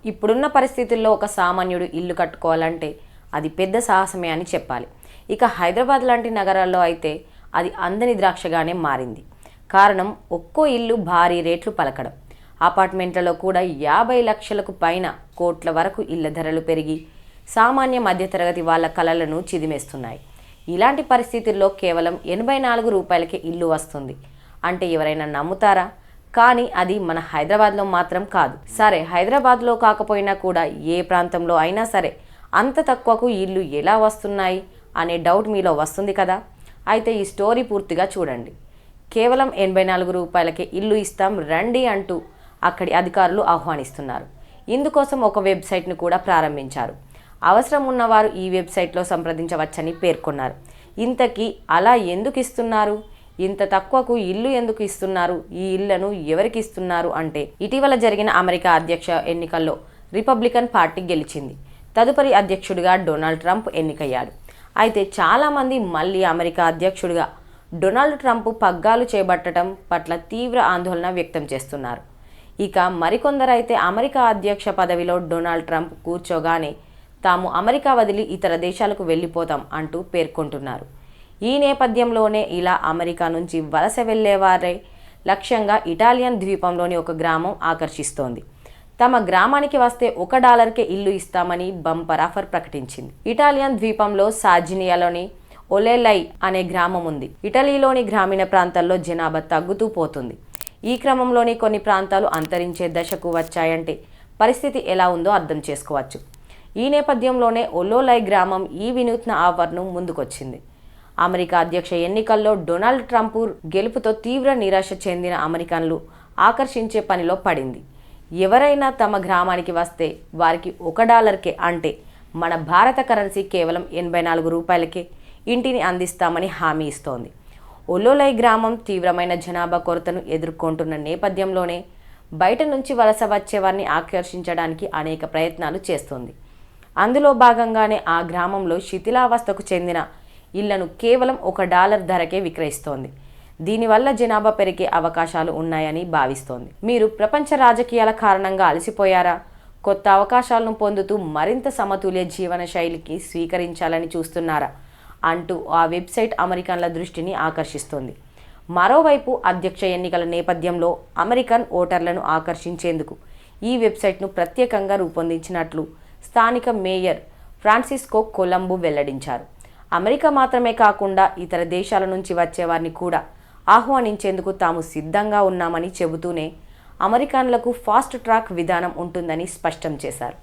ఇప్పుడున్న పరిస్థితుల్లో ఒక సామాన్యుడు ఇల్లు కట్టుకోవాలంటే అది పెద్ద సాహసమే అని చెప్పాలి. ఇక హైదరాబాద్ లాంటి నగరాల్లో అయితే అది అందని ద్రాక్షగానే మారింది. కారణం ఒక్కో ఇల్లు భారీ రేట్లు పలకడం. అపార్ట్మెంట్లలో కూడా 50 లక్షలకు పైన కోట్ల వరకు ఇళ్ల ధరలు పెరిగి సామాన్య మధ్యతరగతి వాళ్ళ కలలను చిదిమేస్తున్నాయి. ఇలాంటి పరిస్థితుల్లో కేవలం 84 రూపాయలకే ఇల్లు వస్తుంది అంటే ఎవరైనా నమ్ముతారా? కానీ అది మన హైదరాబాద్లో మాత్రం కాదు. సరే, హైదరాబాద్లో కాకపోయినా కూడా ఏ ప్రాంతంలో అయినా సరే అంత తక్కువకు ఇల్లు ఎలా వస్తున్నాయి అనే డౌట్ మీలో వస్తుంది కదా. అయితే ఈ స్టోరీ పూర్తిగా చూడండి. కేవలం 84 రూపాయలకే ఇల్లు ఇస్తాం రండి అంటూ అక్కడి అధికారులు ఆహ్వానిస్తున్నారు. ఇందుకోసం ఒక వెబ్సైట్ను కూడా ప్రారంభించారు. అవసరం ఉన్నవారు ఈ వెబ్సైట్లో సంప్రదించవచ్చని పేర్కొన్నారు. ఇంతకీ అలా ఎందుకు ఇస్తున్నారు? ఇంత తక్కువకు ఇల్లు ఎందుకు ఇస్తున్నారు? ఈ ఇళ్లను ఎవరికి ఇస్తున్నారు అంటే, ఇటీవల జరిగిన అమెరికా అధ్యక్ష ఎన్నికల్లో రిపబ్లికన్ పార్టీ గెలిచింది. తదుపరి అధ్యక్షుడిగా డొనాల్డ్ ట్రంప్ ఎన్నికయ్యాడు. అయితే చాలామంది మళ్ళీ అమెరికా అధ్యక్షుడిగా డొనాల్డ్ ట్రంప్ పగ్గాలు చేపట్టడం పట్ల తీవ్ర ఆందోళన వ్యక్తం చేస్తున్నారు. ఇక మరికొందరైతే అమెరికా అధ్యక్ష పదవిలో డొనాల్డ్ ట్రంప్ కూర్చోగానే తాము అమెరికా వదిలి ఇతర దేశాలకు వెళ్ళిపోతాం అంటూ పేర్కొంటున్నారు. ఈ నేపథ్యంలోనే ఇలా అమెరికా నుంచి వలస వెళ్లేవారే లక్ష్యంగా ఇటాలియన్ ద్వీపంలోని ఒక గ్రామం ఆకర్షిస్తోంది. తమ గ్రామానికి వస్తే $1కే ఇల్లు ఇస్తామని బంపర్ ఆఫర్ ప్రకటించింది. ఇటాలియన్ ద్వీపంలో సార్జినియాలోని ఒలెలై అనే గ్రామం ఉంది. ఇటలీలోని గ్రామీణ ప్రాంతాల్లో జనాభా తగ్గుతూ పోతుంది. ఈ క్రమంలోని కొన్ని ప్రాంతాలు అంతరించే దశకు వచ్చాయంటే పరిస్థితి ఎలా ఉందో అర్థం చేసుకోవచ్చు. ఈ నేపథ్యంలోనే ఒలోలై గ్రామం ఈ వినూత్న ఆఫర్ను ముందుకొచ్చింది. అమెరికా అధ్యక్ష ఎన్నికల్లో డొనాల్డ్ ట్రంప్ గెలుపుతో తీవ్ర నిరాశ చెందిన అమెరికన్లు ఆకర్షించే పనిలో పడింది. ఎవరైనా తమ గ్రామానికి వస్తే వారికి $1కే అంటే మన భారత కరెన్సీ కేవలం 84 రూపాయలకే ఇంటిని అందిస్తామని హామీ ఇస్తోంది. ఒలోలై గ్రామం తీవ్రమైన జనాభా కొరతను ఎదుర్కొంటున్న నేపథ్యంలోనే బయట నుంచి వలస వచ్చేవారిని ఆకర్షించడానికి అనేక ప్రయత్నాలు చేస్తోంది. అందులో భాగంగానే ఆ గ్రామంలో శిథిలావస్థకు చెందిన ఇళ్లను కేవలం $1 ధరకే విక్రయిస్తోంది. దీనివల్ల జనాభా పెరిగే అవకాశాలు ఉన్నాయని భావిస్తోంది. మీరు ప్రపంచ రాజకీయాల కారణంగా అలసిపోయారా? కొత్త అవకాశాలను పొందుతూ మరింత సమతుల్య జీవన శైలికి స్వీకరించాలని చూస్తున్నారా అంటూ ఆ వెబ్సైట్ అమెరికన్ల దృష్టిని ఆకర్షిస్తోంది. మరోవైపు అధ్యక్ష ఎన్నికల నేపథ్యంలో అమెరికన్ ఓటర్లను ఆకర్షించేందుకు ఈ వెబ్సైట్ను ప్రత్యేకంగా రూపొందించినట్లు స్థానిక మేయర్ ఫ్రాన్సిస్కో కొలంబు వెల్లడించారు. అమెరికా మాత్రమే కాకుండా ఇతర దేశాల నుంచి వచ్చేవారిని కూడా ఆహ్వానించేందుకు తాము సిద్ధంగా ఉన్నామని చెబుతూనే అమెరికన్లకు ఫాస్ట్ ట్రాక్ విధానం ఉంటుందని స్పష్టం చేశారు.